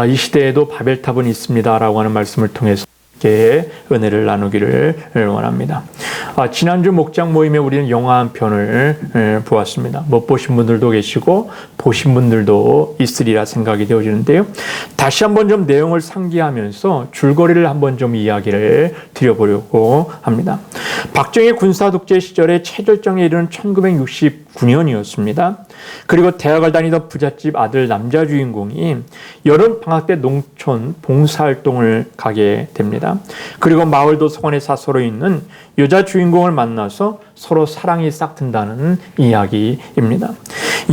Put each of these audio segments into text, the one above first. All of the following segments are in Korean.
이 시대에도 바벨탑은 있습니다라고 하는 말씀을 통해서 함께 은혜를 나누기를 원합니다. 지난주 목장 모임에 우리는 영화 한 편을 보았습니다. 못 보신 분들도 계시고 보신 분들도 있으리라 생각이 되어지는데요. 다시 한번 좀 내용을 상기하면서 줄거리를 한번 좀 이야기를 드려보려고 합니다. 박정희 군사독재 시절에 최절정에 이르는 1969년이었습니다. 그리고 대학을 다니던 부잣집 아들 남자 주인공이 여름 방학 때 농촌 봉사활동을 가게 됩니다. 그리고 마을 도서관에 사서로 있는 여자 주인공을 만나서 서로 사랑이 싹튼다는 이야기입니다.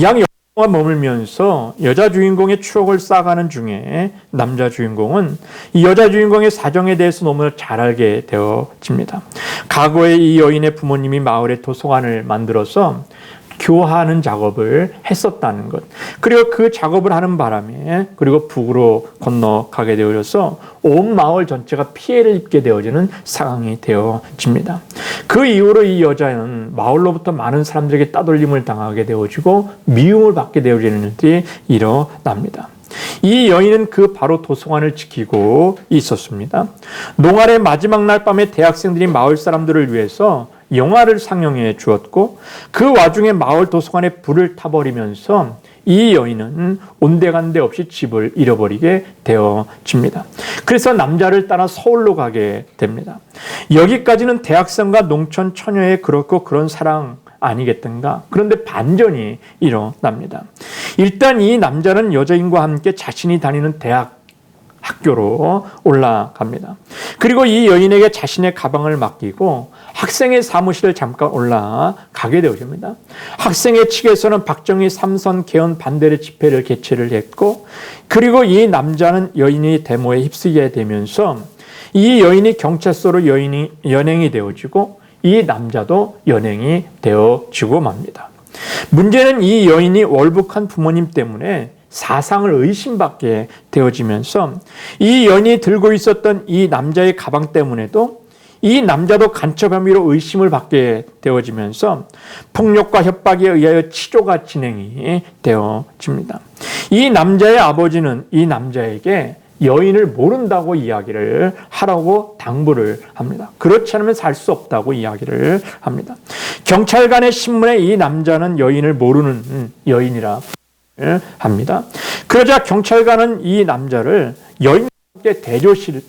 약 영화 머물면서 여자 주인공의 추억을 쌓아가는 중에 남자 주인공은 이 여자 주인공의 사정에 대해서 너무나 잘 알게 되어집니다. 과거에 이 여인의 부모님이 마을에 도서관을 만들어서 교화하는 작업을 했었다는 것. 그리고 그 작업을 하는 바람에 그리고 북으로 건너가게 되어져서 온 마을 전체가 피해를 입게 되어지는 상황이 되어집니다. 그 이후로 이 여자는 마을로부터 많은 사람들에게 따돌림을 당하게 되어지고 미움을 받게 되어지는 일들이 일어납니다. 이 여인은 그 바로 도서관을 지키고 있었습니다. 농활의 마지막 날 밤에 대학생들이 마을 사람들을 위해서 영화를 상영해 주었고 그 와중에 마을 도서관에 불을 타버리면서 이 여인은 온데간데 없이 집을 잃어버리게 되어집니다. 그래서 남자를 따라 서울로 가게 됩니다. 여기까지는 대학생과 농촌 처녀의 그렇고 그런 사랑 아니겠던가. 그런데 반전이 일어납니다. 일단 이 남자는 여자인과 함께 자신이 다니는 대학 학교로 올라갑니다. 그리고 이 여인에게 자신의 가방을 맡기고 학생의 사무실을 잠깐 올라가게 되어집니다. 학생의 측에서는 박정희 삼선 개헌 반대의 집회를 개최를 했고 그리고 이 남자는 여인이 데모에 휩쓰게 되면서 이 여인이 경찰서로 연행이 되어지고 이 남자도 연행이 되어지고 맙니다. 문제는 이 여인이 월북한 부모님 때문에 사상을 의심받게 되어지면서 이 여인이 들고 있었던 이 남자의 가방 때문에도 이 남자도 간첩 혐의로 의심을 받게 되어지면서 폭력과 협박에 의하여 치조가 진행이 되어집니다. 이 남자의 아버지는 이 남자에게 여인을 모른다고 이야기를 하라고 당부를 합니다. 그렇지 않으면 살 수 없다고 이야기를 합니다. 경찰관의 신문에 이 남자는 여인을 모르는 여인이라 합니다. 그러자 경찰관은 이 남자를 여인께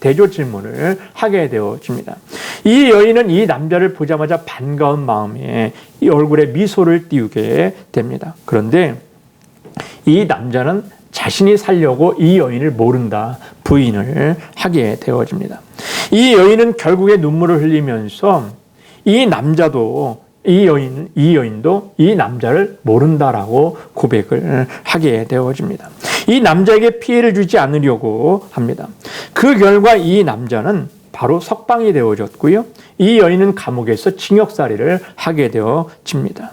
대조 질문을 하게 되어집니다. 이 여인은 이 남자를 보자마자 반가운 마음에 이 얼굴에 미소를 띄우게 됩니다. 그런데 이 남자는 자신이 살려고 이 여인을 모른다 부인을 하게 되어집니다. 이 여인은 결국에 눈물을 흘리면서 이 남자도 이 여인도 이 남자를 모른다라고 고백을 하게 되어집니다. 이 남자에게 피해를 주지 않으려고 합니다. 그 결과 이 남자는 바로 석방이 되어졌고요. 이 여인은 감옥에서 징역살이를 하게 되어집니다.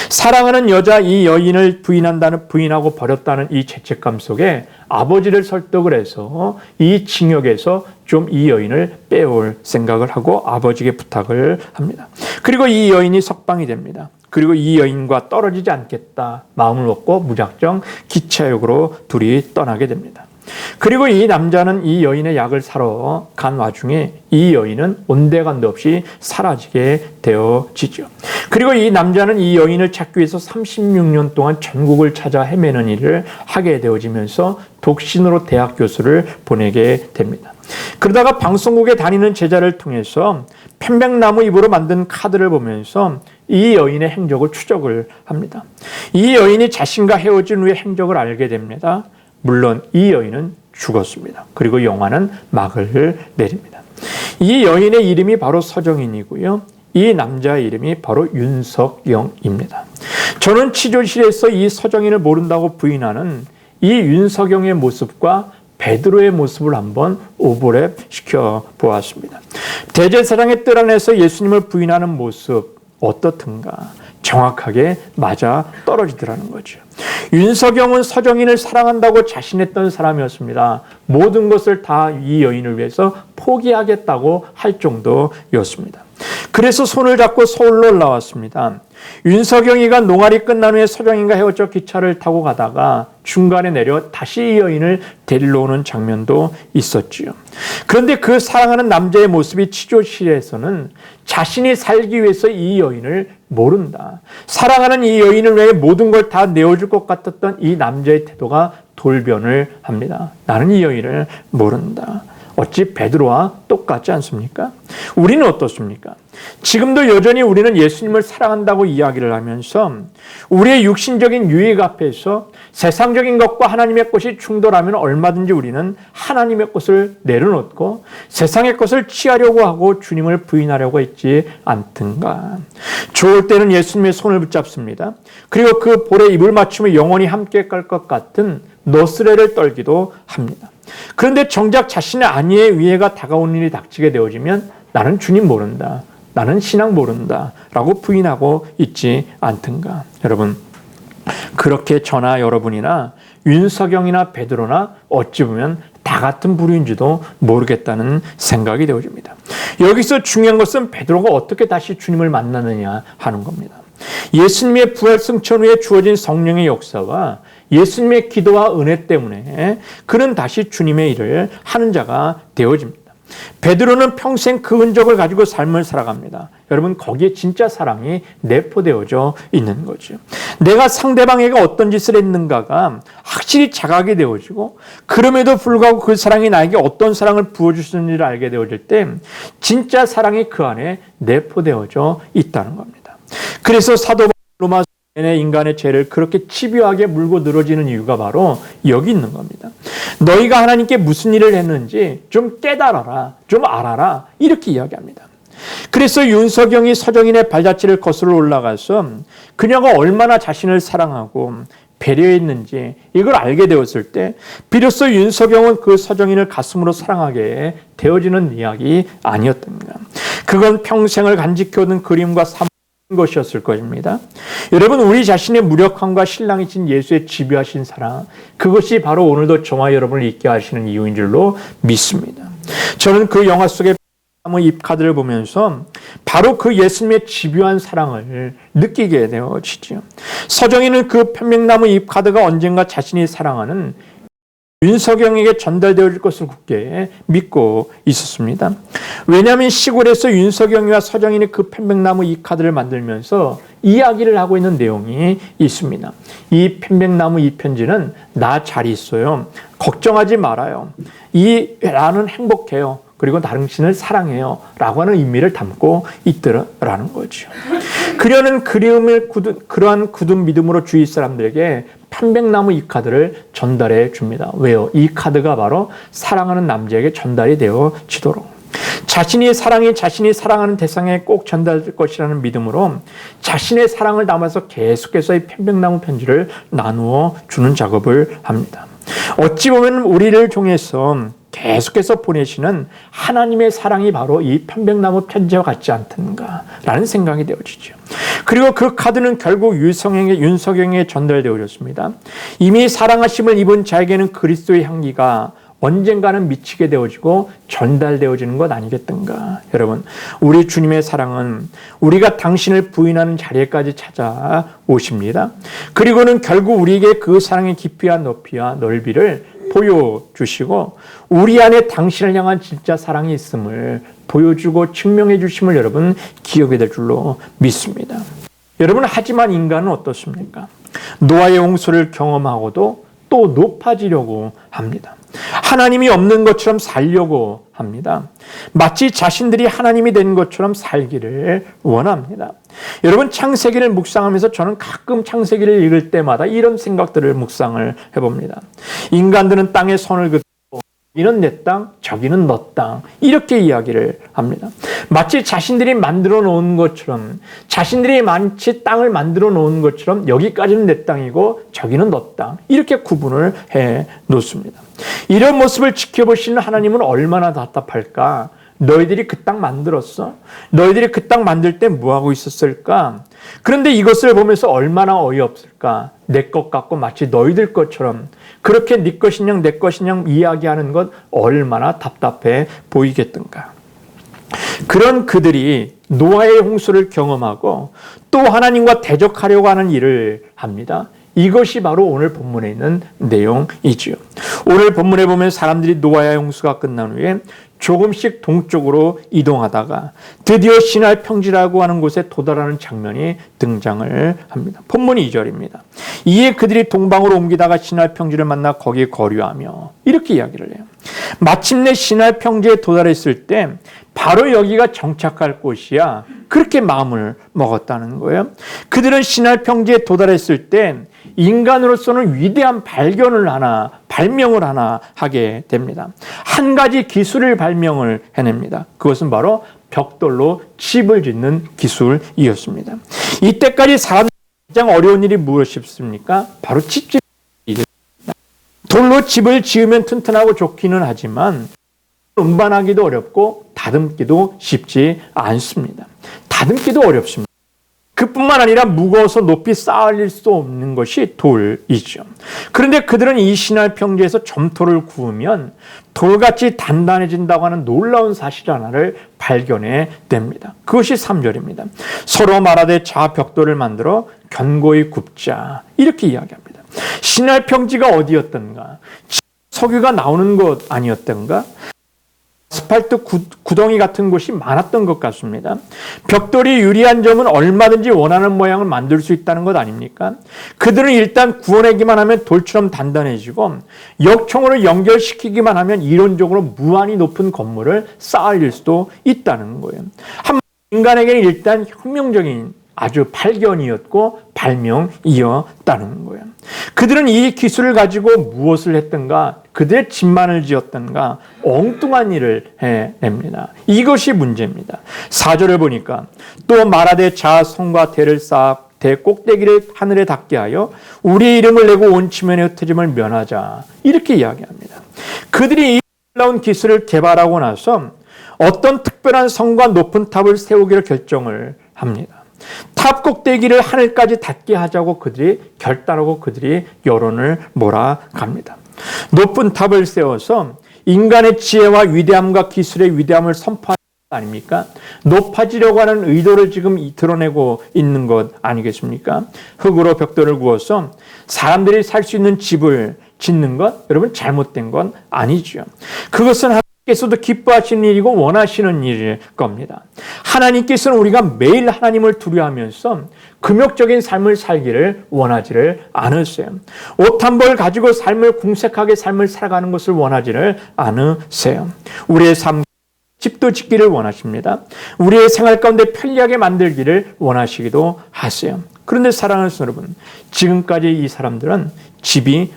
사랑하는 여자 이 여인을 부인하고 버렸다는 이 죄책감 속에 아버지를 설득을 해서 이 징역에서 좀 이 여인을 빼올 생각을 하고 아버지에게 부탁을 합니다. 그리고 이 여인이 석방이 됩니다. 그리고 이 여인과 떨어지지 않겠다 마음을 먹고 무작정 기차역으로 둘이 떠나게 됩니다. 그리고 이 남자는 이 여인의 약을 사러 간 와중에 이 여인은 온데간데 없이 사라지게 되어지죠. 그리고 이 남자는 이 여인을 찾기 위해서 36년 동안 전국을 찾아 헤매는 일을 하게 되어지면서 독신으로 대학 교수를 보내게 됩니다. 그러다가 방송국에 다니는 제자를 통해서 편백나무 잎으로 만든 카드를 보면서 이 여인의 행적을 추적을 합니다. 이 여인이 자신과 헤어진 후에 행적을 알게 됩니다. 물론 이 여인은 죽었습니다. 그리고 영화는 막을 내립니다. 이 여인의 이름이 바로 서정인이고요. 이 남자의 이름이 바로 윤석영입니다. 저는 치료실에서 이 서정인을 모른다고 부인하는 이 윤석영의 모습과 베드로의 모습을 한번 오버랩 시켜 보았습니다. 대제사장의 뜰 안에서 예수님을 부인하는 모습 어떻든가 정확하게 맞아 떨어지더라는 거죠. 윤석영은 서정인을 사랑한다고 자신했던 사람이었습니다. 모든 것을 다 이 여인을 위해서 포기하겠다고 할 정도였습니다. 그래서 손을 잡고 서울로 올라왔습니다. 윤석영이가 농활이 끝난 후에 서정인과 헤어져 기차를 타고 가다가 중간에 내려 다시 이 여인을 데리러 오는 장면도 있었지요. 그런데 그 사랑하는 남자의 모습이 치조실에서는 자신이 살기 위해서 이 여인을 모른다. 사랑하는 이 여인을 위해 모든 걸 다 내어줄 것 같았던 이 남자의 태도가 돌변을 합니다. 나는 이 여인을 모른다. 어찌 베드로와 똑같지 않습니까? 우리는 어떻습니까? 지금도 여전히 우리는 예수님을 사랑한다고 이야기를 하면서 우리의 육신적인 유익 앞에서 세상적인 것과 하나님의 것이 충돌하면 얼마든지 우리는 하나님의 것을 내려놓고 세상의 것을 취하려고 하고 주님을 부인하려고 했지 않든가. 좋을 때는 예수님의 손을 붙잡습니다. 그리고 그 볼에 입을 맞추며 영원히 함께 갈 것 같은 너스레를 떨기도 합니다. 그런데 정작 자신의 안위의 위해가 다가오는 일이 닥치게 되어지면 나는 주님 모른다. 나는 신앙 모른다. 라고 부인하고 있지 않든가. 여러분, 그렇게 저나 여러분이나 윤석영이나 베드로나 어찌 보면 다 같은 부류인지도 모르겠다는 생각이 되어집니다. 여기서 중요한 것은 베드로가 어떻게 다시 주님을 만나느냐 하는 겁니다. 예수님의 부활 승천 후에 주어진 성령의 역사와 예수님의 기도와 은혜 때문에 그는 다시 주님의 일을 하는 자가 되어집니다. 베드로는 평생 그 흔적을 가지고 삶을 살아갑니다. 여러분, 거기에 진짜 사랑이 내포되어져 있는 거죠. 내가 상대방에게 어떤 짓을 했는가가 확실히 자각이 되어지고 그럼에도 불구하고 그 사랑이 나에게 어떤 사랑을 부어주시는지를 알게 되어질 때 진짜 사랑이 그 안에 내포되어져 있다는 겁니다. 그래서 사도 로마 인간의 죄를 그렇게 집요하게 물고 늘어지는 이유가 바로 여기 있는 겁니다. 너희가 하나님께 무슨 일을 했는지 좀 깨달아라, 좀 알아라, 이렇게 이야기합니다. 그래서 윤석영이 서정인의 발자취를 거슬러 올라가서 그녀가 얼마나 자신을 사랑하고 배려했는지 이걸 알게 되었을 때 비로소 윤석영은 그 서정인을 가슴으로 사랑하게 되어지는 이야기 아니었던가. 그건 평생을 간직해오는 그림과 것이었을 것입니다. 여러분, 우리 자신의 무력함과 신랑이신 예수의 집요하신 사랑, 그것이 바로 오늘도 저와 여러분을 있게 하시는 이유인 줄로 믿습니다. 저는 그 영화 속의 나무 잎카드를 보면서 바로 그 예수님의 집요한 사랑을 느끼게 되어지죠. 서정이는 그 편백나무 잎카드가 언젠가 자신이 사랑하는 윤석영에게 전달되어질 것을 굳게 믿고 있었습니다. 왜냐하면 시골에서 윤석영이와 서정인이 그 편백나무 이 카드를 만들면서 이야기를 하고 있는 내용이 있습니다. 이 편백나무 이 편지는 나 잘 있어요. 걱정하지 말아요. 나는 행복해요. 그리고 당신을 사랑해요. 라고 하는 의미를 담고 있더라는 거죠. 그녀는 그러한 굳은 믿음으로 주위 사람들에게 편백나무 이 카드를 전달해 줍니다. 왜요? 이 카드가 바로 사랑하는 남자에게 전달이 되어지도록. 자신이 사랑하는 대상에 꼭 전달될 것이라는 믿음으로 자신의 사랑을 담아서 계속해서 이 편백나무 편지를 나누어 주는 작업을 합니다. 어찌 보면 우리를 통해서 계속해서 보내시는 하나님의 사랑이 바로 이 편백나무 편지와 같지 않던가라는 생각이 되어지죠. 그리고 그 카드는 결국 윤석영에게 전달되어졌습니다. 이미 사랑하심을 입은 자에게는 그리스도의 향기가 언젠가는 미치게 되어지고 전달되어지는 것 아니겠던가. 여러분, 우리 주님의 사랑은 우리가 당신을 부인하는 자리에까지 찾아오십니다. 그리고는 결국 우리에게 그 사랑의 깊이와 높이와 넓이를 보여주시고 우리 안에 당신을 향한 진짜 사랑이 있음을 보여주고 증명해 주심을 여러분 기억해야 될 줄로 믿습니다. 여러분, 하지만 인간은 어떻습니까? 노아의 홍수를 경험하고도 또 높아지려고 합니다. 하나님이 없는 것처럼 살려고 합니다. 마치 자신들이 하나님이 된 것처럼 살기를 원합니다. 여러분, 창세기를 묵상하면서 저는 가끔 창세기를 읽을 때마다 이런 생각들을 묵상을 해봅니다. 인간들은 땅에 선을 긋고 여기는 내 땅, 저기는 너 땅, 이렇게 이야기를 합니다. 마치 자신들이 만들어 놓은 것처럼, 자신들이 마치 땅을 만들어 놓은 것처럼 여기까지는 내 땅이고 저기는 너 땅, 이렇게 구분을 해 놓습니다. 이런 모습을 지켜보시는 하나님은 얼마나 답답할까? 너희들이 그 땅 만들었어? 너희들이 그 땅 만들 때 뭐하고 있었을까? 그런데 이것을 보면서 얼마나 어이없을까? 내 것 같고 마치 너희들 것처럼 그렇게 네 것이냐 내 것이냐 이야기하는 것 얼마나 답답해 보이겠던가. 그런 그들이 노아의 홍수를 경험하고 또 하나님과 대적하려고 하는 일을 합니다. 이것이 바로 오늘 본문에 있는 내용이지요. 오늘 본문에 보면 사람들이 노아의 홍수가 끝난 후에 조금씩 동쪽으로 이동하다가 드디어 시날 평지라고 하는 곳에 도달하는 장면이 등장을 합니다. 본문 2절입니다. 이에 그들이 동방으로 옮기다가 시날 평지를 만나 거기에 거류하며 이렇게 이야기를 해요. 마침내 시날 평지에 도달했을 때 바로 여기가 정착할 곳이야. 그렇게 마음을 먹었다는 거예요. 그들은 시날 평지에 도달했을 때 인간으로서는 위대한 발명을 하나 하게 됩니다. 한 가지 기술을 발명을 해냅니다. 그것은 바로 벽돌로 집을 짓는 기술이었습니다. 이때까지 사람들이 가장 어려운 일이 무엇이었습니까? 바로 집짓 일입니다. 돌로 집을 지으면 튼튼하고 좋기는 하지만 운반하기도 어렵고 다듬기도 쉽지 않습니다. 다듬기도 어렵습니다. 그뿐만 아니라 무거워서 높이 쌓을 수 없는 것이 돌이죠. 그런데 그들은 이 시날 평지에서 점토를 구우면 돌같이 단단해진다고 하는 놀라운 사실 하나를 발견해 냅니다. 그것이 3절입니다. 서로 말하되 자 벽돌을 만들어 견고히 굽자. 이렇게 이야기합니다. 시날 평지가 어디였던가? 석유가 나오는 곳 아니었던가? 아스팔트 구덩이 같은 곳이 많았던 것 같습니다. 벽돌이 유리한 점은 얼마든지 원하는 모양을 만들 수 있다는 것 아닙니까? 그들은 일단 구워내기만 하면 돌처럼 단단해지고 역청으로 연결시키기만 하면 이론적으로 무한히 높은 건물을 쌓을 수도 있다는 거예요. 인간에게는 일단 혁명적인 아주 발견이었고 발명이었다는 거예요. 그들은 이 기술을 가지고 무엇을 했던가? 그들의 집만을 지었던가? 엉뚱한 일을 해냅니다. 이것이 문제입니다. 4절을 보니까 또 말하되 자 성과 대를 쌓아 대 꼭대기를 하늘에 닿게 하여 우리의 이름을 내고 온 지면에 흩어짐을 면하자. 이렇게 이야기합니다. 그들이 이 놀라운 기술을 개발하고 나서 어떤 특별한 성과 높은 탑을 세우기로 결정을 합니다. 탑 꼭대기를 하늘까지 닿게 하자고 그들이 결단하고 그들이 여론을 몰아갑니다. 높은 탑을 세워서 인간의 지혜와 위대함과 기술의 위대함을 선포하는 것 아닙니까? 높아지려고 하는 의도를 지금 드러내고 있는 것 아니겠습니까? 흙으로 벽돌을 구워서 사람들이 살 수 있는 집을 짓는 것, 여러분 잘못된 건 아니죠. 그것은 하나님께서도 기뻐하시는 일이고 원하시는 일일 겁니다. 하나님께서는 우리가 매일 하나님을 두려워하면서 금욕적인 삶을 살기를 원하지를 않으세요. 옷 한 벌 가지고 궁색하게 삶을 살아가는 것을 원하지를 않으세요. 우리의 삶, 집도 짓기를 원하십니다. 우리의 생활 가운데 편리하게 만들기를 원하시기도 하세요. 그런데 사랑하는 여러분, 지금까지 이 사람들은 집이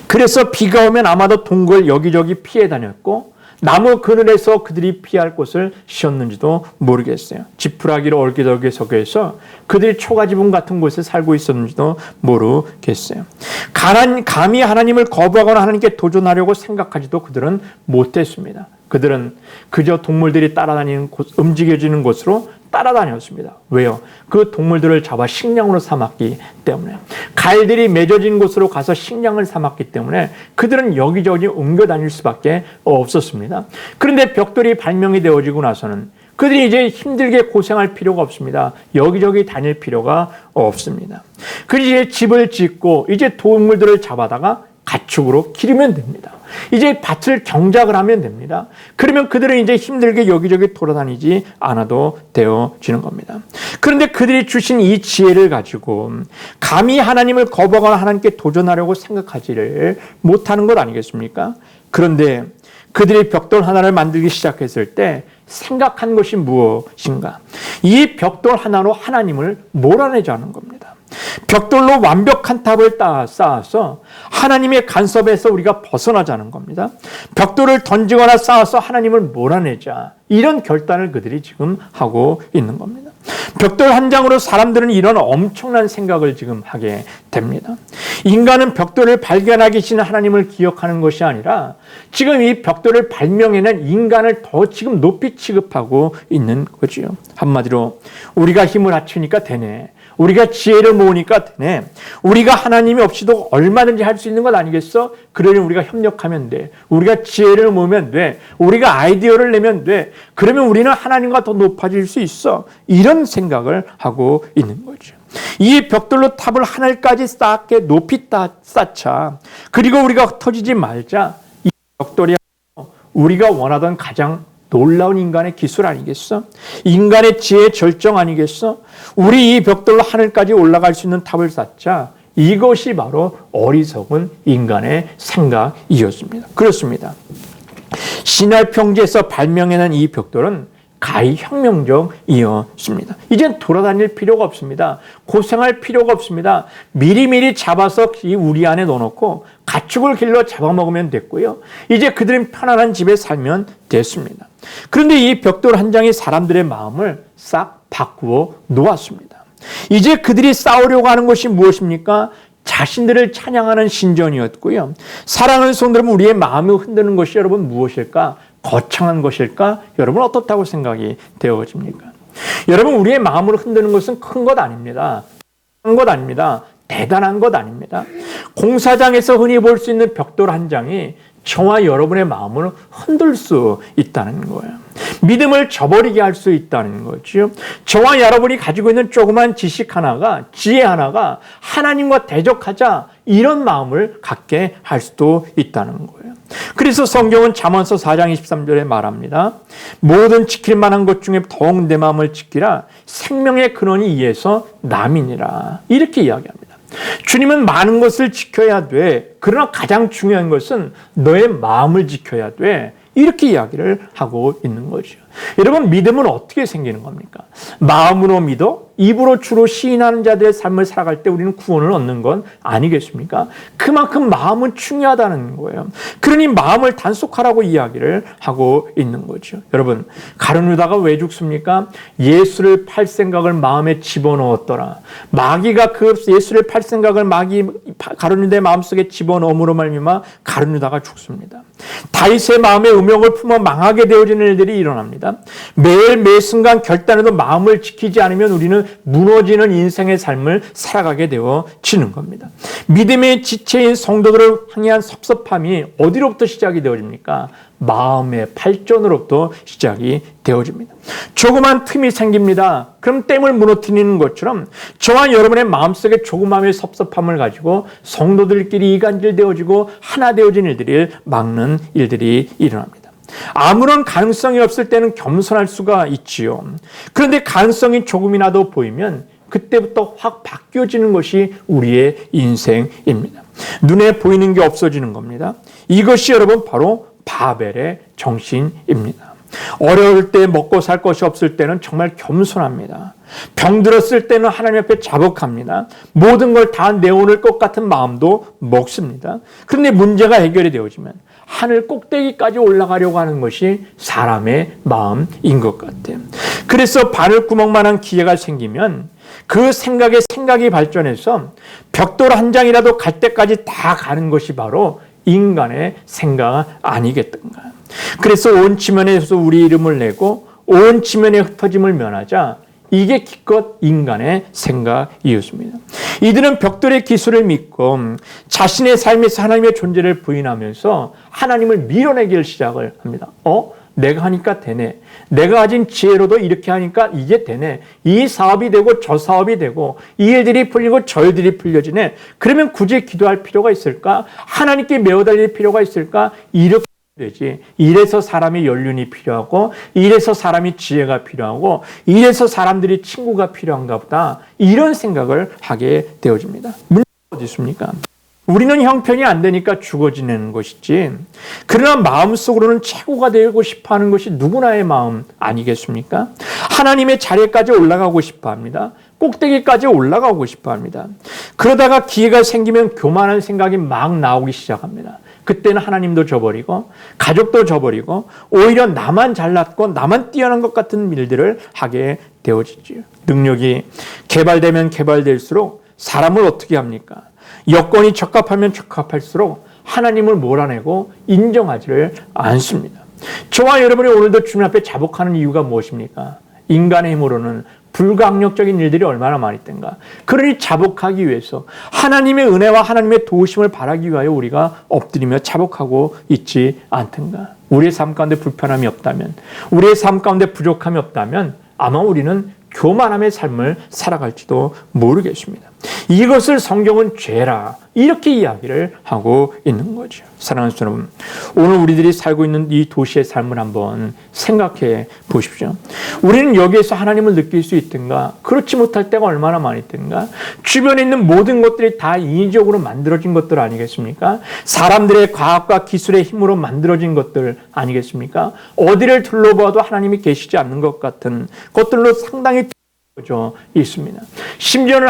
그래서 비가 오면 아마도 동굴 여기저기 피해 다녔고 나무 그늘에서 그들이 피할 곳을 씌웠는지도 모르겠어요. 지푸라기로 얼기덜기 서게해서 그들이 초가지붕 같은 곳에 살고 있었는지도 모르겠어요. 감히 하나님을 거부하거나 하나님께 도전하려고 생각하지도 그들은 못했습니다. 그들은 그저 동물들이 따라다니는 곳, 움직여지는 곳으로 따라다녔습니다. 왜요? 그 동물들을 잡아 식량으로 삼았기 때문에. 갈들이 맺어진 곳으로 가서 식량을 삼았기 때문에 그들은 여기저기 옮겨 다닐 수밖에 없었습니다. 그런데 벽돌이 발명이 되어지고 나서는 그들이 이제 힘들게 고생할 필요가 없습니다. 여기저기 다닐 필요가 없습니다. 그리고 이제 집을 짓고 이제 동물들을 잡아다가 가축으로 기르면 됩니다. 이제 밭을 경작을 하면 됩니다. 그러면 그들은 이제 힘들게 여기저기 돌아다니지 않아도 되어지는 겁니다. 그런데 그들이 주신 이 지혜를 가지고 감히 하나님을 거부하거나 하나님께 도전하려고 생각하지를 못하는 것 아니겠습니까? 그런데 그들이 벽돌 하나를 만들기 시작했을 때 생각한 것이 무엇인가? 이 벽돌 하나로 하나님을 몰아내자는 겁니다. 벽돌로 완벽한 탑을 쌓아서 하나님의 간섭에서 우리가 벗어나자는 겁니다. 벽돌을 던지거나 쌓아서 하나님을 몰아내자. 이런 결단을 그들이 지금 하고 있는 겁니다. 벽돌 한 장으로 사람들은 이런 엄청난 생각을 지금 하게 됩니다. 인간은 벽돌을 발견하기 전에 하나님을 기억하는 것이 아니라 지금 이 벽돌을 발명해낸 인간을 더 지금 높이 취급하고 있는 거지요. 한마디로 우리가 힘을 합치니까 되네. 우리가 지혜를 모으니까 되네. 우리가 하나님이 없이도 얼마든지 할 수 있는 것 아니겠어? 그러니 우리가 협력하면 돼. 우리가 지혜를 모으면 돼. 우리가 아이디어를 내면 돼. 그러면 우리는 하나님과 더 높아질 수 있어. 이런 생각을 하고 있는 거죠. 이 벽돌로 탑을 하늘까지 쌓게 높이 쌓자. 그리고 우리가 흩어지지 말자. 이 벽돌이 우리가 원하던 가장 놀라운 인간의 기술 아니겠어? 인간의 지혜의 절정 아니겠어? 우리 이 벽돌로 하늘까지 올라갈 수 있는 탑을 쌓자. 이것이 바로 어리석은 인간의 생각이었습니다. 그렇습니다. 신할 평지에서 발명해낸 이 벽돌은 가히 혁명적이었습니다. 이젠 돌아다닐 필요가 없습니다. 고생할 필요가 없습니다. 미리미리 잡아서 이 우리 안에 넣어놓고 가축을 길러 잡아먹으면 됐고요. 이제 그들은 편안한 집에 살면 됐습니다. 그런데 이 벽돌 한 장이 사람들의 마음을 싹 바꾸어 놓았습니다. 이제 그들이 싸우려고 하는 것이 무엇입니까? 자신들을 찬양하는 신전이었고요. 사랑하는 성도들, 우리의 마음을 흔드는 것이 여러분 무엇일까? 거창한 것일까? 여러분 어떻다고 생각이 되어집니까? 여러분, 우리의 마음을 흔드는 것은 큰 것 아닙니다. 큰 것 아닙니다. 대단한 것 아닙니다. 공사장에서 흔히 볼 수 있는 벽돌 한 장이 저와 여러분의 마음을 흔들 수 있다는 거예요. 믿음을 저버리게 할 수 있다는 거죠. 저와 여러분이 가지고 있는 조그만 지식 하나가, 지혜 하나가 하나님과 대적하자, 이런 마음을 갖게 할 수도 있다는 거예요. 그래서 성경은 잠언서 4장 23절에 말합니다. 모든 지킬 만한 것 중에 더욱 내 마음을 지키라. 생명의 근원이 이에서 남이니라. 이렇게 이야기합니다. 주님은 많은 것을 지켜야 돼. 그러나 가장 중요한 것은 너의 마음을 지켜야 돼. 이렇게 이야기를 하고 있는 거죠. 여러분, 믿음은 어떻게 생기는 겁니까? 마음으로 믿어 입으로 주로 시인하는 자들의 삶을 살아갈 때 우리는 구원을 얻는 건 아니겠습니까? 그만큼 마음은 중요하다는 거예요. 그러니 마음을 단속하라고 이야기를 하고 있는 거죠. 여러분, 가룟 유다가 왜 죽습니까? 예수를 팔 생각을 마음에 집어넣었더라. 마귀가 그 예수를 팔 생각을 가룟 유다의 마음속에 집어넣음으로 말미암아 가룟 유다가 죽습니다. 다윗의 마음에 음욕을 품어 망하게 되어지는 일들이 일어납니다. 매일 매 순간 결단에도 마음을 지키지 않으면 우리는 무너지는 인생의 삶을 살아가게 되어지는 겁니다. 믿음의 지체인 성도들을 향한 섭섭함이 어디로부터 시작이 되어집니까? 마음의 발전으로부터 시작이 되어집니다. 조그만 틈이 생깁니다. 그럼 댐을 무너뜨리는 것처럼 저와 여러분의 마음속에 조그마한 섭섭함을 가지고 성도들끼리 이간질 되어지고 하나 되어진 일들을 막는 일들이 일어납니다. 아무런 가능성이 없을 때는 겸손할 수가 있지요. 그런데 가능성이 조금이라도 보이면 그때부터 확 바뀌어지는 것이 우리의 인생입니다. 눈에 보이는 게 없어지는 겁니다. 이것이 여러분 바로 바벨의 정신입니다. 어려울 때 먹고 살 것이 없을 때는 정말 겸손합니다. 병들었을 때는 하나님 앞에 자복합니다. 모든 걸 다 내어놓을 것 같은 마음도 먹습니다. 그런데 문제가 해결이 되어지면 하늘 꼭대기까지 올라가려고 하는 것이 사람의 마음인 것 같아요. 그래서 바늘구멍만한 기회가 생기면 그 생각이 발전해서 벽돌 한 장이라도 갈 때까지 다 가는 것이 바로 인간의 생각 아니겠던가. 그래서 온 지면에서 우리 이름을 내고 온 지면의 흩어짐을 면하자. 이게 기껏 인간의 생각이었습니다. 이들은 벽돌의 기술을 믿고 자신의 삶에서 하나님의 존재를 부인하면서 하나님을 밀어내기를 시작을 합니다. 내가 하니까 되네. 내가 가진 지혜로도 이렇게 하니까 이게 되네. 이 사업이 되고 저 사업이 되고 이 일들이 풀리고 저 일들이 풀려지네. 그러면 굳이 기도할 필요가 있을까? 하나님께 매어달릴 필요가 있을까? 이렇게 되지. 이래서 사람이 연륜이 필요하고 이래서 사람이 지혜가 필요하고 이래서 사람들이 친구가 필요한가 보다. 이런 생각을 하게 되어집니다. 문제가 어디 있습니까? 우리는 형편이 안 되니까 죽어 지내는 것이지. 그러나 마음속으로는 최고가 되고 싶어하는 것이 누구나의 마음 아니겠습니까? 하나님의 자리까지 올라가고 싶어합니다. 꼭대기까지 올라가고 싶어합니다. 그러다가 기회가 생기면 교만한 생각이 막 나오기 시작합니다. 그때는 하나님도 저버리고 가족도 저버리고 오히려 나만 잘났고 나만 뛰어난 것 같은 일들을 하게 되어지죠. 능력이 개발되면 개발될수록 사람을 어떻게 합니까? 여건이 적합하면 적합할수록 하나님을 몰아내고 인정하지를 않습니다. 저와 여러분이 오늘도 주님 앞에 자복하는 이유가 무엇입니까? 인간의 힘으로는 불가항력적인 일들이 얼마나 많이 있던가. 그러니 자복하기 위해서 하나님의 은혜와 하나님의 도우심을 바라기 위하여 우리가 엎드리며 자복하고 있지 않던가. 우리의 삶 가운데 불편함이 없다면, 우리의 삶 가운데 부족함이 없다면 아마 우리는 교만함의 삶을 살아갈지도 모르겠습니다. 이것을 성경은 죄라 이렇게 이야기를 하고 있는 거죠. 사랑하는 여러분, 오늘 우리들이 살고 있는 이 도시의 삶을 한번 생각해 보십시오. 우리는 여기에서 하나님을 느낄 수 있든가, 그렇지 못할 때가 얼마나 많이 있든가. 주변에 있는 모든 것들이 다 인위적으로 만들어진 것들 아니겠습니까? 사람들의 과학과 기술의 힘으로 만들어진 것들 아니겠습니까? 어디를 둘러봐도 하나님이 계시지 않는 것 같은 것들로 상당히 있습니다. 심지어는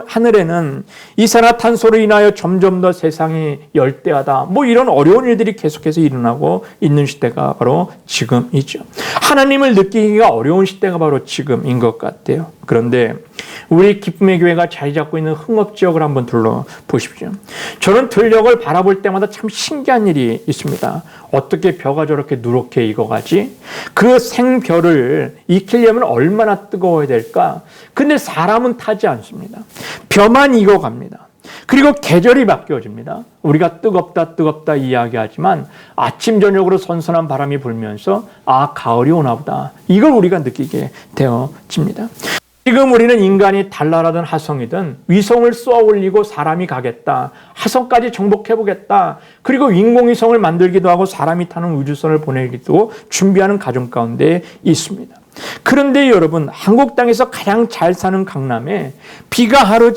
하늘에는 이산화탄소로 인하여 점점 더 세상이 열대하다, 뭐 이런 어려운 일들이 계속해서 일어나고 있는 시대가 바로 지금이죠. 하나님을 느끼기가 어려운 시대가 바로 지금인 것 같아요. 그런데 우리 기쁨의 교회가 자리 잡고 있는 흥업 지역을 한번 둘러보십시오. 저는 들녘을 바라볼 때마다 참 신기한 일이 있습니다. 어떻게 벼가 저렇게 누렇게 익어가지? 그 생벼를 익히려면 얼마나 뜨거워야 될까? 근데 사람은 타지 않습니다. 벼만 익어갑니다. 그리고 계절이 바뀌어집니다. 우리가 뜨겁다 이야기하지만 아침 저녁으로 선선한 바람이 불면서 가을이 오나 보다, 이걸 우리가 느끼게 되어집니다. 지금 우리는 인간이 달나라든 화성이든 위성을 쏘아 올리고 사람이 가겠다, 화성까지 정복해보겠다, 그리고 인공위성을 만들기도 하고 사람이 타는 우주선을 보내기도 준비하는 과정 가운데 있습니다. 그런데 여러분, 한국 땅에서 가장 잘 사는 강남에 비가 하루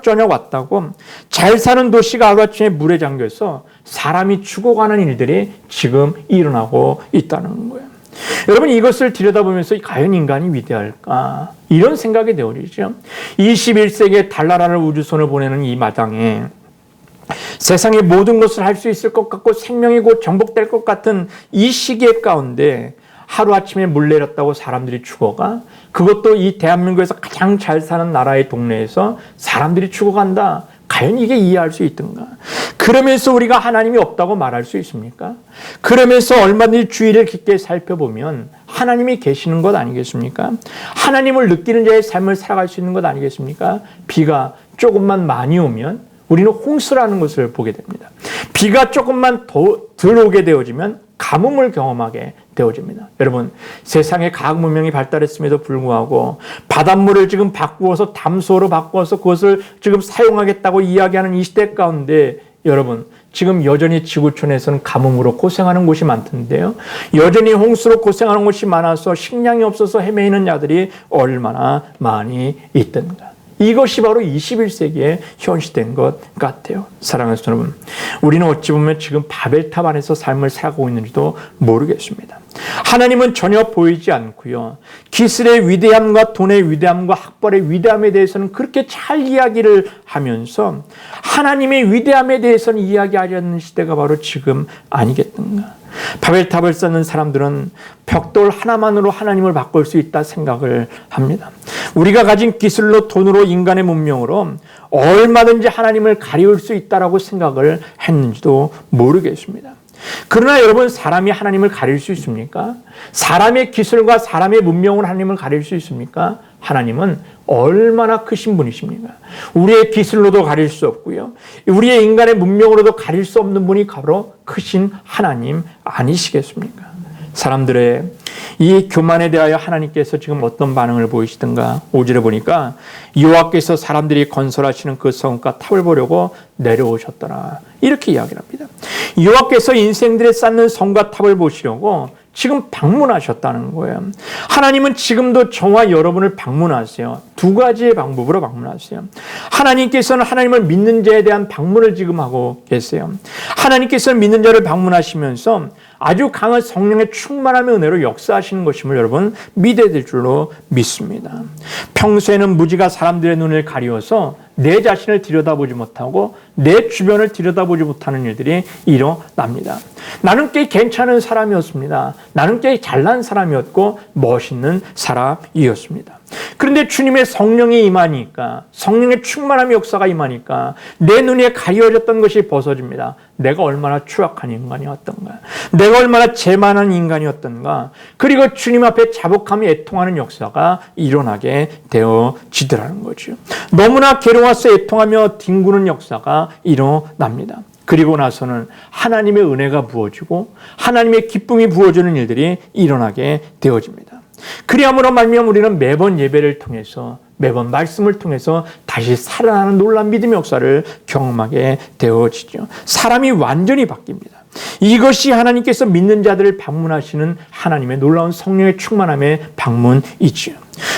저녁 왔다고 잘 사는 도시가 하루아침에 물에 잠겨서 사람이 죽어가는 일들이 지금 일어나고 있다는 거예요. 여러분, 이것을 들여다보면서 과연 인간이 위대할까? 이런 생각이 되어지죠. 21세기에 달나라를 우주선을 보내는 이 마당에 세상의 모든 것을 할 수 있을 것 같고 생명이 곧 정복될 것 같은 이 시기의 가운데 하루아침에 물 내렸다고 사람들이 죽어가? 그것도 이 대한민국에서 가장 잘 사는 나라의 동네에서 사람들이 죽어간다. 과연 이게 이해할 수 있던가? 그러면서 우리가 하나님이 없다고 말할 수 있습니까? 그러면서 얼마든지 주의를 깊게 살펴보면 하나님이 계시는 것 아니겠습니까? 하나님을 느끼는 자의 삶을 살아갈 수 있는 것 아니겠습니까? 비가 조금만 많이 오면 우리는 홍수라는 것을 보게 됩니다. 비가 조금만 덜 오게 되어지면 가뭄을 경험하게 되어집니다. 여러분, 세상에 과학 문명이 발달했음에도 불구하고 바닷물을 지금 바꾸어서 담수어로 바꾸어서 그것을 지금 사용하겠다고 이야기하는 이 시대 가운데 여러분, 지금 여전히 지구촌에서는 가뭄으로 고생하는 곳이 많던데요. 여전히 홍수로 고생하는 곳이 많아서 식량이 없어서 헤매이는 자들이 얼마나 많이 있던가. 이것이 바로 21세기에 현시된 것 같아요. 사랑하는 여러분, 우리는 어찌 보면 지금 바벨탑 안에서 삶을 살고 있는지도 모르겠습니다. 하나님은 전혀 보이지 않고요. 기술의 위대함과 돈의 위대함과 학벌의 위대함에 대해서는 그렇게 잘 이야기를 하면서 하나님의 위대함에 대해서는 이야기하지 않는 시대가 바로 지금 아니겠는가. 바벨탑을 쌓는 사람들은 벽돌 하나만으로 하나님을 바꿀 수 있다 생각을 합니다. 우리가 가진 기술로, 돈으로, 인간의 문명으로 얼마든지 하나님을 가리울 수 있다라고 생각을 했는지도 모르겠습니다. 그러나 여러분, 사람이 하나님을 가릴 수 있습니까? 사람의 기술과 사람의 문명으로 하나님을 가릴 수 있습니까? 하나님은 얼마나 크신 분이십니까? 우리의 기술로도 가릴 수 없고요. 우리의 인간의 문명으로도 가릴 수 없는 분이 바로 크신 하나님 아니시겠습니까? 사람들의 이 교만에 대하여 하나님께서 지금 어떤 반응을 보이시든가. 5절에 보니까 여호와께서 사람들이 건설하시는 그 성과 탑을 보려고 내려오셨더라, 이렇게 이야기를 합니다. 여호와께서 인생들의 쌓는 성과 탑을 보시려고 지금 방문하셨다는 거예요. 하나님은 지금도 저와 여러분을 방문하세요. 두 가지의 방법으로 방문하세요. 하나님께서는 하나님을 믿는 자에 대한 방문을 지금 하고 계세요. 하나님께서는 믿는 자를 방문하시면서 아주 강한 성령의 충만함의 은혜로 역사하시는 것임을 여러분 믿어야 될 줄로 믿습니다. 평소에는 무지가 사람들의 눈을 가리워서 내 자신을 들여다보지 못하고 내 주변을 들여다보지 못하는 일들이 일어납니다. 나는 꽤 괜찮은 사람이었습니다. 나는 꽤 잘난 사람이었고 멋있는 사람이었습니다. 그런데 주님의 성령이 임하니까, 성령의 충만함의 역사가 임하니까 내 눈에 가려졌던 것이 벗어집니다. 내가 얼마나 추악한 인간이었던가, 내가 얼마나 재만한 인간이었던가, 그리고 주님 앞에 자복함이 애통하는 역사가 일어나게 되어지더라는 거죠. 너무나 괴로워서 애통하며 뒹구는 역사가 일어납니다. 그리고 나서는 하나님의 은혜가 부어지고 하나님의 기쁨이 부어지는 일들이 일어나게 되어집니다. 그리함으로 말미암아 우리는 매번 예배를 통해서, 매번 말씀을 통해서 다시 살아나는 놀라운 믿음의 역사를 경험하게 되어지죠. 사람이 완전히 바뀝니다. 이것이 하나님께서 믿는 자들을 방문하시는 하나님의 놀라운 성령의 충만함의 방문이지요.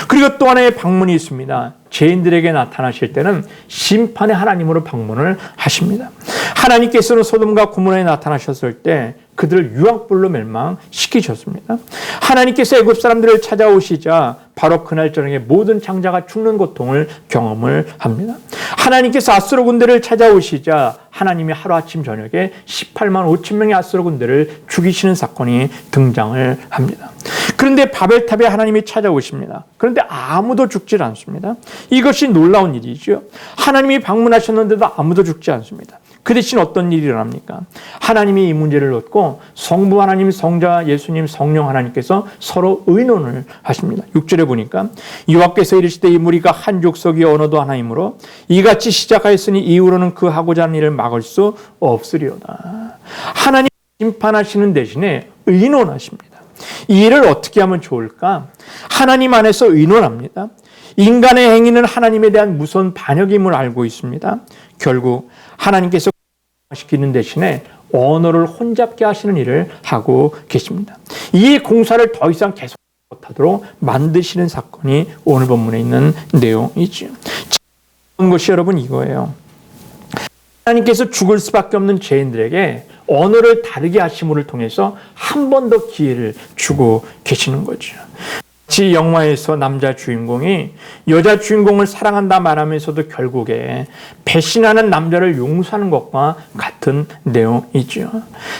그리고 또 하나의 방문이 있습니다. 죄인들에게 나타나실 때는 심판의 하나님으로 방문을 하십니다. 하나님께서는 소돔과 고모라에 나타나셨을 때 그들을 유황불로 멸망시키셨습니다. 하나님께서 애굽 사람들을 찾아오시자 바로 그날 저녁에 모든 장자가 죽는 고통을 경험을 합니다. 하나님께서 아수르 군대를 찾아오시자 하나님이 하루아침 저녁에 18만 5천 명의 아수르 군대를 죽이시는 사건이 등장을 합니다. 그런데 바벨탑에 하나님이 찾아오십니다. 그런데 아무도 죽질 않습니다. 이것이 놀라운 일이죠. 하나님이 방문하셨는데도 아무도 죽지 않습니다. 그 대신 어떤 일이 일어납니까? 하나님이 이 문제를 놓고 성부 하나님, 성자 예수님, 성령 하나님께서 서로 의논을 하십니다. 6절에 보니까 여호와께서 이르시되 이 무리가 한 족속이 언어도 하나이므로 이같이 시작하였으니 이후로는 그 하고자 하는 일을 막을 수 없으리로다. 하나님 심판하시는 대신에 의논하십니다. 이 일을 어떻게 하면 좋을까? 하나님 안에서 의논합니다. 인간의 행위는 하나님에 대한 무서운 반역임을 알고 있습니다. 결국 하나님께서 시키는 대신에 언어를 혼잡게 하시는 일을 하고 계십니다. 이 공사를 더 이상 계속 못하도록 만드시는 사건이 오늘 본문에 있는 내용이죠. 것이 여러분 이거예요. 하나님께서 죽을 수밖에 없는 죄인들에게 언어를 다르게 하심을 통해서 한 번 더 기회를 주고 계시는 거죠. 마치 영화에서 남자 주인공이 여자 주인공을 사랑한다 말하면서도 결국에 배신하는 남자를 용서하는 것과 같은 내용이죠.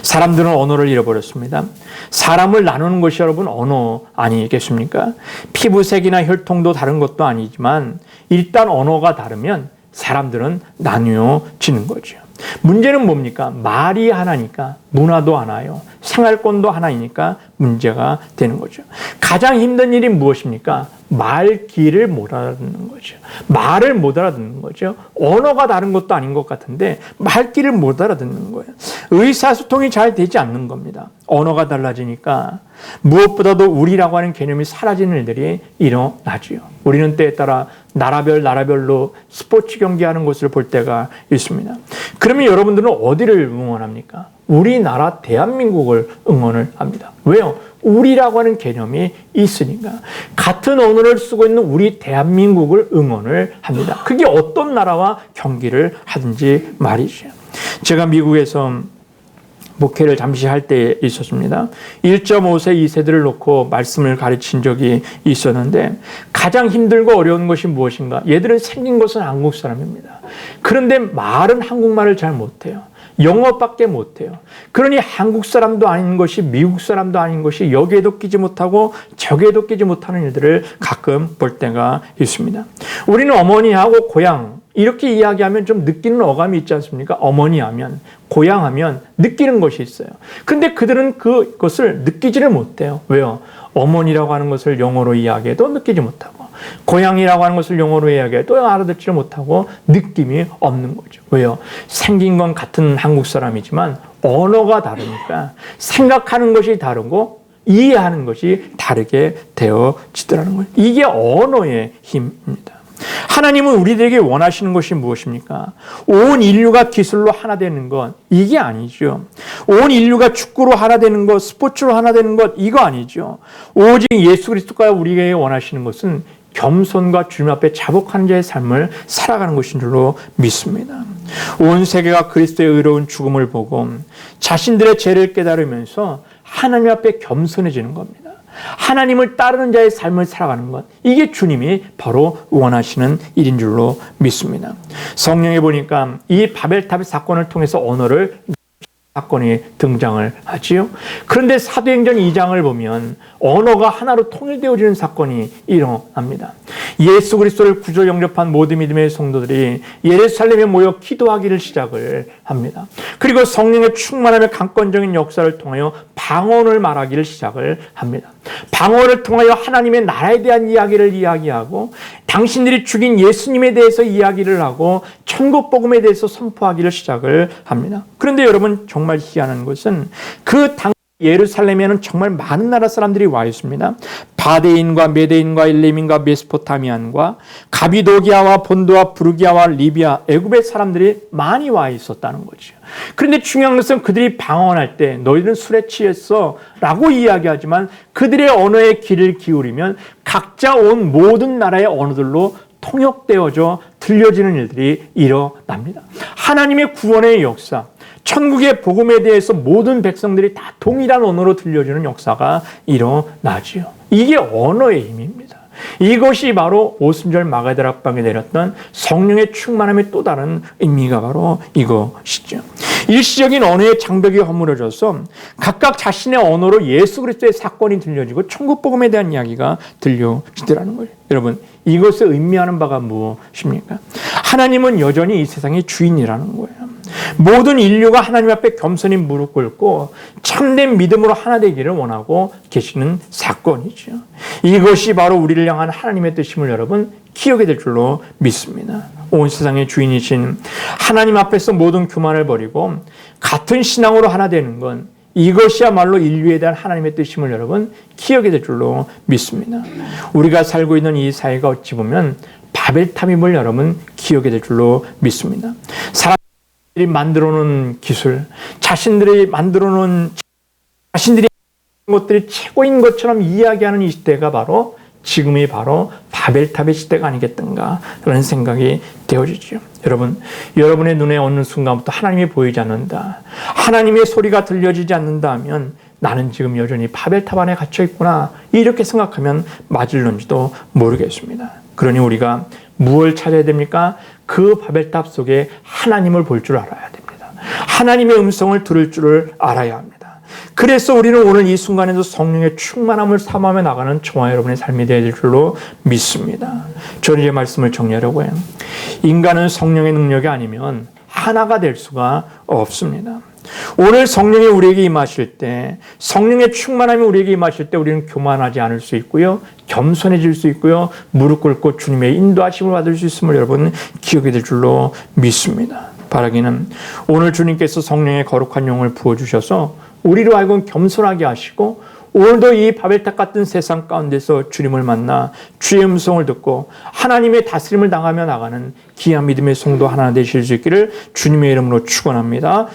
사람들은 언어를 잃어버렸습니다. 사람을 나누는 것이 여러분 언어 아니겠습니까? 피부색이나 혈통도 다른 것도 아니지만 일단 언어가 다르면 사람들은 나뉘어지는 거죠. 문제는 뭡니까? 말이 하나니까 문화도 하나요. 생활권도 하나이니까 문제가 되는 거죠. 가장 힘든 일이 무엇입니까? 말귀를 못 알아듣는 거죠. 말을 못 알아듣는 거죠. 언어가 다른 것도 아닌 것 같은데 말귀를 못 알아듣는 거예요. 의사소통이 잘 되지 않는 겁니다. 언어가 달라지니까 무엇보다도 우리라고 하는 개념이 사라지는 일들이 일어나죠. 우리는 때에 따라 나라별로 스포츠 경기하는 것을 볼 때가 있습니다. 그러면 여러분들은 어디를 응원합니까? 우리나라 대한민국을 응원을 합니다. 왜요? 우리라고 하는 개념이 있으니까. 같은 언어를 쓰고 있는 우리 대한민국을 응원을 합니다. 그게 어떤 나라와 경기를 하든지 말이죠. 제가 미국에서 목회를 잠시 할 때 있었습니다. 1.5세, 2세들을 놓고 말씀을 가르친 적이 있었는데 가장 힘들고 어려운 것이 무엇인가? 얘들은 생긴 것은 한국 사람입니다. 그런데 말은 한국말을 잘 못해요. 영어밖에 못해요. 그러니 한국 사람도 아닌 것이 미국 사람도 아닌 것이 여기에도 끼지 못하고 저기에도 끼지 못하는 일들을 가끔 볼 때가 있습니다. 우리는 어머니하고 고향 이렇게 이야기하면 좀 느끼는 어감이 있지 않습니까? 어머니 하면, 고향 하면 느끼는 것이 있어요. 근데 그들은 그것을 느끼지를 못해요. 왜요? 어머니라고 하는 것을 영어로 이야기해도 느끼지 못하고 고향이라고 하는 것을 영어로 이야기해도 알아듣지를 못하고 느낌이 없는 거죠. 왜요? 생긴 건 같은 한국 사람이지만 언어가 다르니까 생각하는 것이 다르고 이해하는 것이 다르게 되어지더라는 거예요. 이게 언어의 힘입니다. 하나님은 우리들에게 원하시는 것이 무엇입니까? 온 인류가 기술로 하나 되는 것, 이게 아니죠. 온 인류가 축구로 하나 되는 것, 스포츠로 하나 되는 것, 이거 아니죠. 오직 예수 그리스도가 우리에게 원하시는 것은 겸손과 주님 앞에 자복하는 자의 삶을 살아가는 것인 줄로 믿습니다. 온 세계가 그리스도의 의로운 죽음을 보고 자신들의 죄를 깨달으면서 하나님 앞에 겸손해지는 겁니다. 하나님을 따르는 자의 삶을 살아가는 것, 이게 주님이 바로 원하시는 일인 줄로 믿습니다. 성경에 보니까 이 바벨탑의 사건을 통해서 언어를 사건이 등장을 하지요. 그런데 사도행전 2장을 보면 언어가 하나로 통일되어지는 사건이 일어납니다. 예수 그리스도를 구주 영접한 모든 믿음의 성도들이 예루살렘에 모여 기도하기를 시작을 합니다. 그리고 성령의 충만함의 강권적인 역사를 통하여 방언을 말하기를 시작을 합니다. 방언을 통하여 하나님의 나라에 대한 이야기를 이야기하고 당신들이 죽인 예수님에 대해서 이야기를 하고 천국 복음에 대해서 선포하기를 시작을 합니다. 그런데 여러분 정말 희한한 것은 그 당 예루살렘에는 정말 많은 나라 사람들이 와 있습니다. 바데인과 메데인과 일렘인과 메소포타미안과 가비도기아와 본도와 부르기아와 리비아, 애굽의 사람들이 많이 와 있었다는 거죠. 그런데 중요한 것은 그들이 방언할 때 너희들은 술에 취했어 라고 이야기하지만 그들의 언어에 귀를 기울이면 각자 온 모든 나라의 언어들로 통역되어져 들려지는 일들이 일어납니다. 하나님의 구원의 역사, 천국의 복음에 대해서 모든 백성들이 다 동일한 언어로 들려주는 역사가 일어나지요. 이게 언어의 힘입니다. 이것이 바로 오순절 마가다락방에 내렸던 성령의 충만함의 또 다른 의미가 바로 이것이죠. 일시적인 언어의 장벽이 허물어져서 각각 자신의 언어로 예수 그리스도의 사건이 들려지고 천국 복음에 대한 이야기가 들려지더라는 거예요. 여러분, 이것을 의미하는 바가 무엇입니까? 하나님은 여전히 이 세상의 주인이라는 거예요. 모든 인류가 하나님 앞에 겸손히 무릎 꿇고 참된 믿음으로 하나 되기를 원하고 계시는 사건이죠. 이것이 바로 우리를 향한 하나님의 뜻임을 여러분 기억이 될 줄로 믿습니다. 온 세상의 주인이신 하나님 앞에서 모든 교만을 버리고 같은 신앙으로 하나 되는 건 이것이야말로 인류에 대한 하나님의 뜻임을 여러분 기억이 될 줄로 믿습니다. 우리가 살고 있는 이 사회가 어찌 보면 바벨탑임을 여러분 기억이 될 줄로 믿습니다. 사람들이 만들어 놓은 기술, 자신들이 만들어 놓은 자신들이 것들이 최고인 것처럼 이야기하는 이 시대가 바로 지금이 바로 바벨탑의 시대가 아니겠던가 라는 생각이 되어지죠. 여러분, 여러분의 눈에 어느 순간부터 하나님이 보이지 않는다, 하나님의 소리가 들려지지 않는다 하면 나는 지금 여전히 바벨탑 안에 갇혀 있구나 이렇게 생각하면 맞을런지도 모르겠습니다. 그러니 우리가 무엇을 찾아야 됩니까? 그 바벨탑 속에 하나님을 볼 줄 알아야 됩니다. 하나님의 음성을 들을 줄을 알아야 합니다. 그래서 우리는 오늘 이 순간에도 성령의 충만함을 사모하며 나가는 저와 여러분의 삶이 되어야 될 줄로 믿습니다. 저는 이 말씀을 정리하려고 해요. 인간은 성령의 능력이 아니면 하나가 될 수가 없습니다. 오늘 성령이 우리에게 임하실 때, 성령의 충만함이 우리에게 임하실 때 우리는 교만하지 않을 수 있고요, 겸손해질 수 있고요, 무릎 꿇고 주님의 인도하심을 받을 수 있음을 여러분 기억이 될 줄로 믿습니다. 바라기는 오늘 주님께서 성령의 거룩한 영을 부어주셔서 우리로 하여금 겸손하게 하시고 오늘도 이 바벨탑 같은 세상 가운데서 주님을 만나 주의 음성을 듣고 하나님의 다스림을 당하며 나가는 귀한 믿음의 성도 하나 되실 수 있기를 주님의 이름으로 축원합니다.